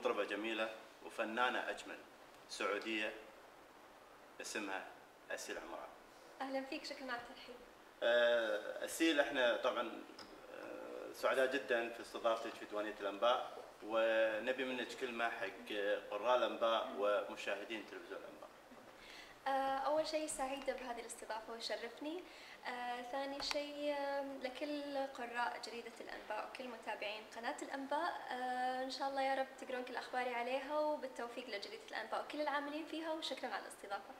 مطربة جميلة وفنانة أجمل سعودية اسمها أسيل عمران. أهلا فيك، شكرا على الترحيب. أسيل، احنا طبعا سعداء جدا في استضافتك في ديوانية الأنباء، ونبي منك كلمة حق قراء الأنباء ومشاهدين تلفزيون الأنباء. أول شيء سعيدة بهذه الاستضافة ويشرفني. ثاني شيء لكل قراء جريدة الأنباء وكل متابعين قناة الأنباء، إن شاء الله يا رب تقرون كل أخباري عليها، وبالتوفيق لجريدة الأنباء وكل العاملين فيها، وشكرا على الاستضافة.